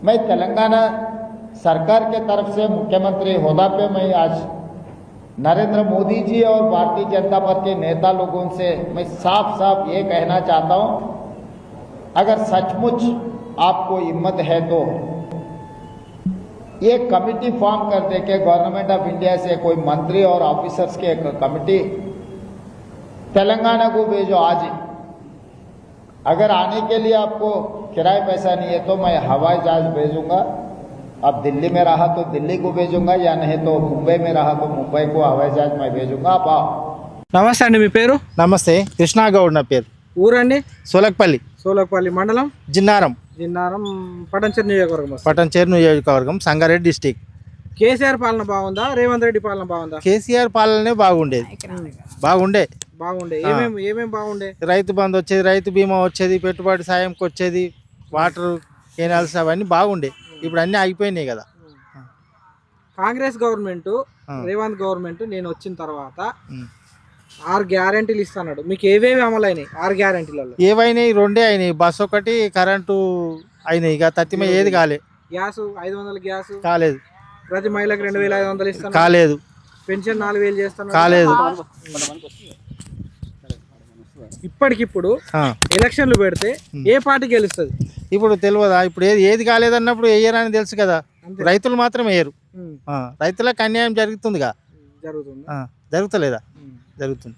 मैं तेलंगाना सरकार के तरफ से मुख्यमंत्री होदा पे मैं आज नरेंद्र मोदी जी और भारतीय जनता पार्टी के नेता लोगों से मैं साफ साफ ये कहना चाहता हूँ, अगर सचमुच आपको हिम्मत है तो ये कमेटी फॉर्म कर दे के गवर्नमेंट ऑफ इंडिया से कोई मंत्री और ऑफिसर्स के एक कमेटी तेलंगाना को भेजो आज ही। अगर आने के लिए आपको किराए पैसा नहीं है तो मैं हवाई जहाज भेजूंगा। अब दिल्ली में रहा तो दिल्ली को भेजूंगा, या नहीं तो मुंबई में रहा तो मुंबई को हवाई जहाज मैं भेजूंगा। आप आओ। నమస్తే అండి, మీ పేరు? నమస్తే, కృష్ణా గౌడ్ నా పేరు. ఊరండి? సోలక్పల్లి, సోలకపల్లి మండలం, జిన్నారం, జిన్నారం, పటంచెరు నియోజకవర్గం వస్తుంది. పటంచేరు నియోజకవర్గం, సంగారెడ్డి డిస్టిక్. కేసీఆర్ పాలన బాగుందా, రేవంత్ రెడ్డి పాలన బాగుందా? కేసీఆర్ పాలనే బాగుండేది. బాగుండే ఏమేం బాగుండే? రైతు బంధు వచ్చేది, రైతు బీమా వచ్చేది, పెట్టుబడి సాయంకి వచ్చేది, వాటర్ కెనాల్స్ అవన్నీ బాగుండే. ఇప్పుడు అన్నీ ఆగిపోయినాయి కదా. కాంగ్రెస్ గవర్నమెంట్, రేవంత్ గవర్నమెంట్ నేను వచ్చిన తర్వాత 6 గ్యారెంటీలు ఇస్తున్నాడు. మీకు ఏవేవి అమలైనాయి 6 గ్యారెంటీలలో? ఏవైనాయి? 2 అయినాయి. బస్ ఒకటి, కరెంటు అయినాయి. ఇక తత్తిమ ఏది కాలే. గ్యాస్ 500 గ్యాస్ కాలేదు. ప్రతి మహిళకు 2500 ఇస్తాను. కాలేదు. పెన్షన్ 4000 చేస్తాను. కాలేదు. ఇప్పటికిప్పుడు ఎలక్షన్లు పెడితే ఏ పార్టీ గెలుస్తుంది? ఇప్పుడు తెలియదా? ఇప్పుడు ఏది కాలేదన్నప్పుడు వేయరని తెలుసు కదా. రైతులు మాత్రం వేయరు. రైతులకు అన్యాయం జరుగుతుందిగా. జరుగుతుంది. జరుగుతలేదా? జరుగుతుంది.